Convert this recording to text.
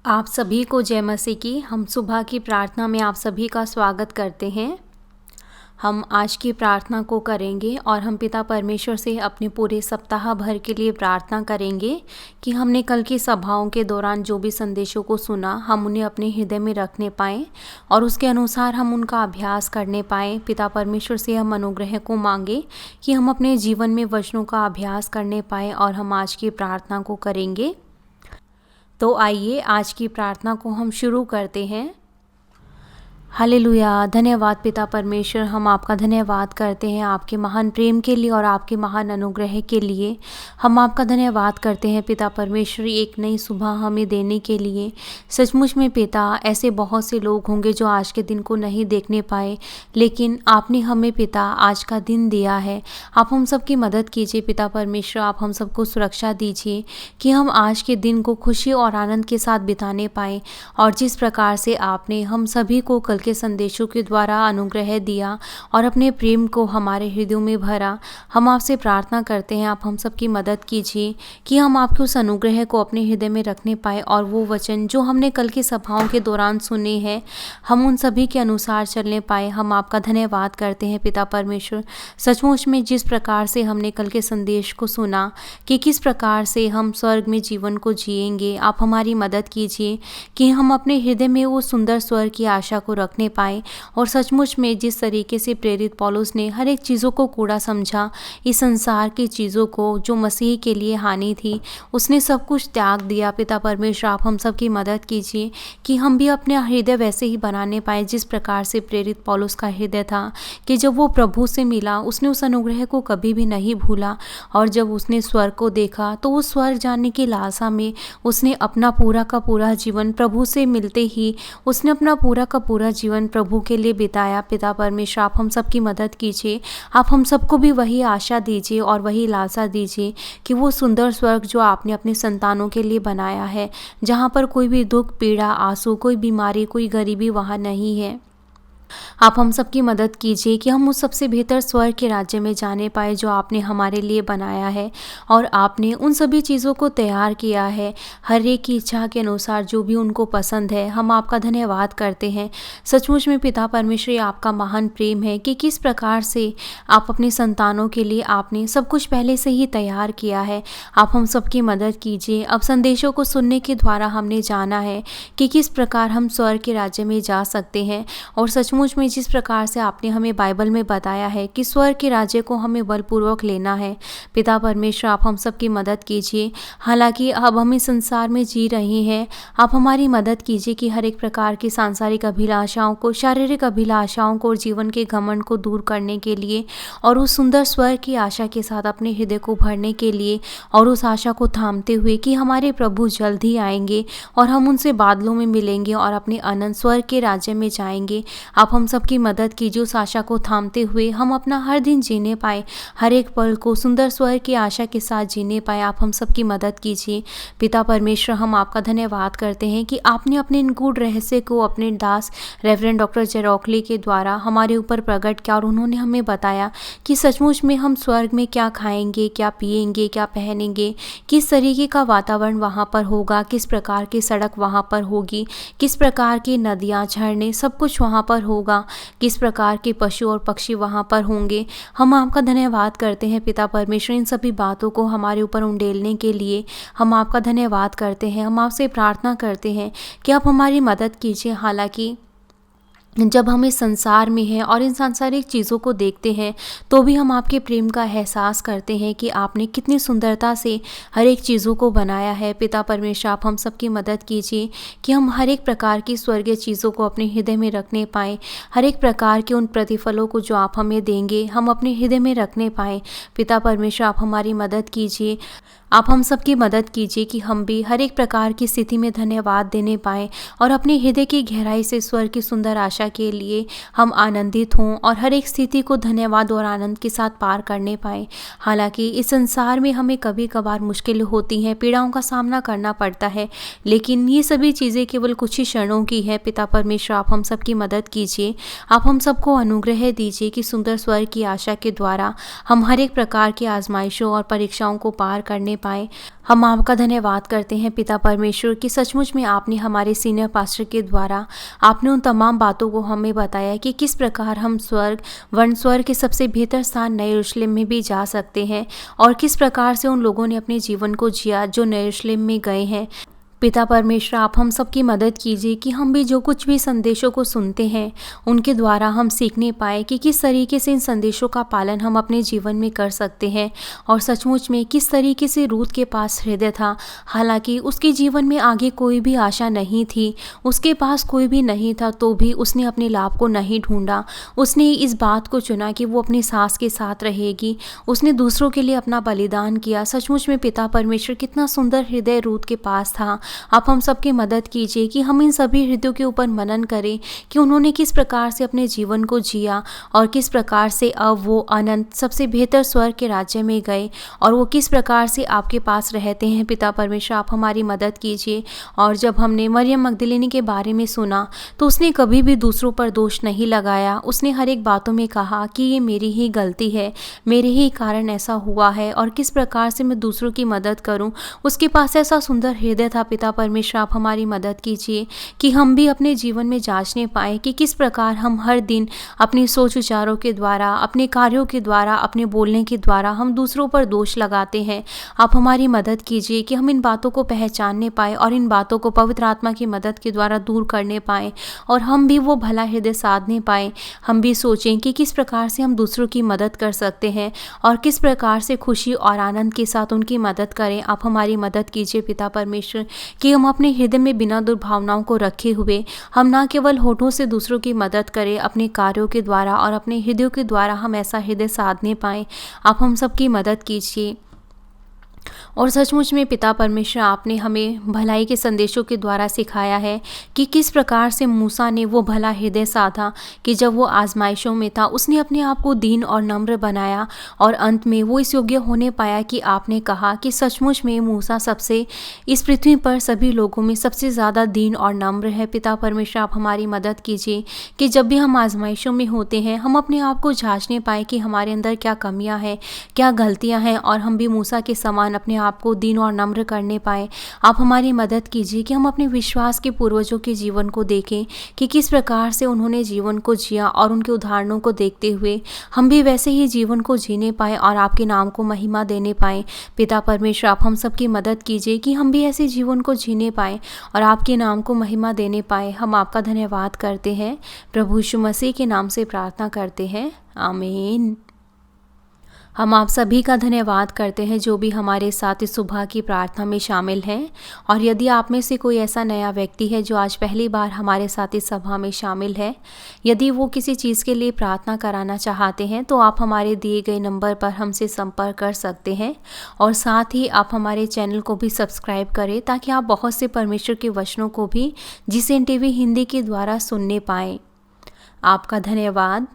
आप सभी को जय मसीह की। हम सुबह की प्रार्थना में आप सभी का स्वागत करते हैं। हम आज की प्रार्थना को करेंगे और हम पिता परमेश्वर से अपने पूरे सप्ताह भर के लिए प्रार्थना करेंगे कि हमने कल की सभाओं के दौरान जो भी संदेशों को सुना हम उन्हें अपने हृदय में रखने पाएँ और उसके अनुसार हम उनका अभ्यास करने पाएँ। पिता परमेश्वर से हम अनुग्रह को मांगे कि हम अपने जीवन में वचनों का अभ्यास करने पाएँ और हम आज की प्रार्थना को करेंगे। तो आइए आज की प्रार्थना को हम शुरू करते हैं। हालेलुया। धन्यवाद पिता परमेश्वर, हम आपका धन्यवाद करते हैं आपके महान प्रेम के लिए और आपके महान अनुग्रह के लिए। हम आपका धन्यवाद करते हैं पिता परमेश्वर एक नई सुबह हमें देने के लिए। सचमुच में पिता, ऐसे बहुत से लोग होंगे जो आज के दिन को नहीं देखने पाए, लेकिन आपने हमें पिता आज का दिन दिया है। आप हम सब की मदद कीजिए पिता परमेश्वर, आप हम सबको सुरक्षा दीजिए कि हम आज के दिन को खुशी और आनंद के साथ बिताने पाएँ। और जिस प्रकार से आपने हम सभी को कल के संदेशों के द्वारा अनुग्रह दिया और अपने प्रेम को हमारे हृदयों में भरा, हम आपसे प्रार्थना करते हैं आप हम सबकी मदद कीजिए कि हम आपके उस अनुग्रह को अपने हृदय में रखने पाए और वो वचन जो हमने कल की सभाओं के दौरान सुने हैं हम उन सभी के अनुसार चलने पाए। हम आपका धन्यवाद करते हैं पिता परमेश्वर। सचमुच में जिस प्रकार से हमने कल के संदेश को सुना कि किस प्रकार से हम स्वर्ग में जीवन को जिएंगे, आप हमारी मदद कीजिए कि हम अपने हृदय में वो सुंदर स्वर्ग की आशा को रखने पाए। और सचमुच में जिस तरीके से प्रेरित पौलुस ने हर एक चीज़ों को कूड़ा समझा, इस संसार की चीज़ों को जो मसीह के लिए हानि थी, उसने सब कुछ त्याग दिया। पिता परमेश्वर आप हम सब की मदद कीजिए कि हम भी अपने हृदय वैसे ही बनाने पाए जिस प्रकार से प्रेरित पौलुस का हृदय था कि जब वो प्रभु से मिला उसने उस अनुग्रह को कभी भी नहीं भूला। और जब उसने स्वर्ग को देखा तो उस स्वर्ग जाने की लालसा में उसने अपना पूरा का पूरा जीवन प्रभु से मिलते ही उसने अपना पूरा का पूरा जीवन प्रभु के लिए बिताया। पिता परमेश्वर आप हम सब की मदद कीजिए, आप हम सबको भी वही आशा दीजिए और वही लालसा दीजिए कि वो सुंदर स्वर्ग जो आपने अपने संतानों के लिए बनाया है, जहाँ पर कोई भी दुख, पीड़ा, आंसू, कोई बीमारी, कोई गरीबी वहाँ नहीं है। आप हम सब की मदद कीजिए कि हम उस सबसे बेहतर स्वर्ग के राज्य में जाने पाए जो आपने हमारे लिए बनाया है और आपने उन सभी चीज़ों को तैयार किया है हर एक की इच्छा के अनुसार जो भी उनको पसंद है। हम आपका धन्यवाद करते हैं। सचमुच में पिता परमेश्वर ये आपका महान प्रेम है कि किस प्रकार से आप अपने संतानों के लिए आपने सब कुछ पहले से ही तैयार किया है। आप हम सब की मदद कीजिए। अब संदेशों को सुनने के द्वारा हमने जाना है कि किस प्रकार हम स्वर्ग के राज्य में जा सकते हैं। और सचमुच में जिस प्रकार से आपने हमें बाइबल में बताया है कि स्वर्ग के राज्य को हमें बलपूर्वक लेना है, पिता परमेश्वर आप हम सब की मदद कीजिए। हालांकि अब हम इस संसार में जी रहे हैं, आप हमारी मदद कीजिए कि हर एक प्रकार की सांसारिक अभिलाषाओं को, शारीरिक अभिलाषाओं को और जीवन के घमंड को दूर करने के लिए और उस सुंदर स्वर्ग की आशा के साथ अपने हृदय को भरने के लिए और उस आशा को थामते हुए कि हमारे प्रभु जल्द ही आएंगे और हम उनसे बादलों में मिलेंगे और अपने अनंत स्वर्ग के राज्य में जाएंगे। आप हम सबकी मदद कीजिए उस आशा को थामते हुए हम अपना हर दिन जीने पाए, हर एक पल को सुंदर स्वर्ग की आशा के साथ जीने पाए। आप हम सबकी मदद कीजिए। पिता परमेश्वर हम आपका धन्यवाद करते हैं कि आपने अपने इन गूढ़ रहस्य को अपने दास रेवरेंड डॉक्टर जेरोकली के द्वारा हमारे ऊपर प्रकट किया और उन्होंने हमें बताया कि सचमुच में हम स्वर्ग में क्या खाएंगे, क्या पिएंगे, क्या पहनेंगे, किस तरीके का वातावरण वहाँ पर होगा, किस प्रकार की सड़क वहाँ पर होगी, किस प्रकार की नदियाँ, झरने, सब कुछ वहाँ पर होगा, किस प्रकार के पशु और पक्षी वहाँ पर होंगे। हम आपका धन्यवाद करते हैं पिता परमेश्वर इन सभी बातों को हमारे ऊपर उंडेलने के लिए। हम आपका धन्यवाद करते हैं। हम आपसे प्रार्थना करते हैं कि आप हमारी मदद कीजिए। हालांकि जब हम इस संसार में हैं और इन सांसारिक चीज़ों को देखते हैं तो भी हम आपके प्रेम का एहसास करते हैं कि आपने कितनी सुंदरता से हर एक चीज़ों को बनाया है। पिता परमेश्वर आप हम सबकी मदद कीजिए कि हम हर एक प्रकार की स्वर्गीय चीज़ों को अपने हृदय में रखने पाएँ, हर एक प्रकार के उन प्रतिफलों को जो आप हमें देंगे हम अपने हृदय में रखने पाएँ। पिता परमेश्वर आप हमारी मदद कीजिए। आप हम सबकी मदद कीजिए कि हम भी हर एक प्रकार की स्थिति में धन्यवाद देने पाएँ और अपने हृदय की गहराई से स्वर्ग की सुंदर आशा के लिए हम आनंदित हों और हर एक स्थिति को धन्यवाद और आनंद के साथ पार करने पाएँ। हालांकि इस संसार में हमें कभी कभार मुश्किलें होती हैं, पीड़ाओं का सामना करना पड़ता है, लेकिन ये सभी चीज़ें केवल कुछ ही क्षणों की है। पिता परमेश्वर आप हम सबकी मदद कीजिए। आप हम सबको अनुग्रह दीजिए कि सुंदर स्वर्ग की आशा के द्वारा हम हर एक प्रकार की आजमाइशों और परीक्षाओं को पार करने पाएँ। हम आपका धन्यवाद करते हैं पिता परमेश्वर कि सचमुच में आपने हमारे सीनियर पास्टर के द्वारा आपने उन तमाम बातों को हमें बताया कि किस प्रकार हम स्वर्ग के सबसे बेहतर स्थान नए यरूशलेम में भी जा सकते हैं और किस प्रकार से उन लोगों ने अपने जीवन को जिया जो नए यरूशलेम में गए हैं। पिता परमेश्वर, आप हम सबकी मदद कीजिए कि हम भी जो कुछ भी संदेशों को सुनते हैं उनके द्वारा हम सीखने पाए कि किस तरीके से इन संदेशों का पालन हम अपने जीवन में कर सकते हैं और सचमुच में किस तरीके से रूत के पास हृदय था। हालांकि उसके जीवन में आगे कोई भी आशा नहीं थी, उसके पास कोई भी नहीं था, तो भी उसने अपने लाभ को नहीं ढूंढा। उसने इस बात को चुना कि वो अपनी सास के साथ रहेगी। उसने दूसरों के लिए अपना बलिदान किया। सचमुच में पिता परमेश्वर, कितना सुंदर हृदय रूत के पास था। आप हम सबकी मदद कीजिए कि हम इन सभी हृदयों के ऊपर मनन करें कि उन्होंने किस प्रकार से अपने जीवन को जिया और किस प्रकार से अब वो अनंत सबसे बेहतर स्वर्ग के राज्य में गए और वो किस प्रकार से आपके पास रहते हैं। पिता परमेश्वर, आप हमारी मदद कीजिए। और जब हमने मरियम मगदलिनी के बारे में सुना तो उसने कभी भी दूसरों पर दोष नहीं लगाया। उसने हर एक बातों में कहा कि ये मेरी ही गलती है, मेरे ही कारण ऐसा हुआ है और किस प्रकार से मैं दूसरों की मदद करूं। उसके पास ऐसा सुंदर हृदय था। पिता परमेश्वर, आप हमारी मदद कीजिए कि हम भी अपने जीवन में जांचने पाए कि किस प्रकार हम हर दिन अपनी सोच विचारों के द्वारा, अपने कार्यों के द्वारा, अपने बोलने के द्वारा हम दूसरों पर दोष लगाते हैं। आप हमारी मदद कीजिए कि हम इन बातों को पहचानने पाए और इन बातों को पवित्र आत्मा की मदद के द्वारा दूर करने पाए और हम भी वो भला हृदय साधने पाए। हम भी सोचें कि किस प्रकार से हम दूसरों की मदद कर सकते हैं और किस प्रकार से खुशी और आनंद के साथ उनकी मदद करें। आप हमारी मदद कीजिए पिता परमेश्वर कि हम अपने हृदय में बिना दुर्भावनाओं को रखे हुए हम ना केवल होठों से दूसरों की मदद करें, अपने कार्यों के द्वारा और अपने हृदयों के द्वारा हम ऐसा हृदय साधने पाएँ। आप हम सबकी मदद कीजिए। और सचमुच में पिता परमेश्वर, आपने हमें भलाई के संदेशों के द्वारा सिखाया है कि किस प्रकार से मूसा ने वो भला हृदय साधा कि जब वो आजमाइशों में था उसने अपने आप को दीन और नम्र बनाया और अंत में वो इस योग्य होने पाया कि आपने कहा कि सचमुच में मूसा सबसे इस पृथ्वी पर सभी लोगों में सबसे ज़्यादा दीन और नम्र है। पिता परमेश्वर, आप हमारी मदद कीजिए कि जब भी हम आजमाइशों में होते हैं हम अपने आप को जांचने पाए कि हमारे अंदर क्या कमियां हैं, क्या गलतियां हैं और हम भी मूसा के समान अपने आपको दीन और नम्र करने पाए। आप हमारी मदद कीजिए कि हम अपने विश्वास के पूर्वजों के जीवन को देखें कि किस प्रकार से उन्होंने जीवन को जिया और उनके उदाहरणों को देखते हुए हम भी वैसे ही जीवन को जीने पाए और आपके नाम को महिमा देने पाए। पिता परमेश्वर, आप हम सबकी मदद कीजिए कि हम भी ऐसे जीवन को जीने पाए और आपके नाम को महिमा देने पाए। हम आपका धन्यवाद करते हैं। प्रभु यीशु मसीह के नाम से प्रार्थना करते हैं, आमीन। हम आप सभी का धन्यवाद करते हैं जो भी हमारे साथ इस सुबह की प्रार्थना में शामिल हैं। और यदि आप में से कोई ऐसा नया व्यक्ति है जो आज पहली बार हमारे साथ इस सभा में शामिल है, यदि वो किसी चीज़ के लिए प्रार्थना कराना चाहते हैं तो आप हमारे दिए गए नंबर पर हमसे संपर्क कर सकते हैं। और साथ ही आप हमारे चैनल को भी सब्सक्राइब करें ताकि आप बहुत से परमेश्वर के वचनों को भी GCN TV हिंदी के द्वारा सुनने पाएँ। आपका धन्यवाद।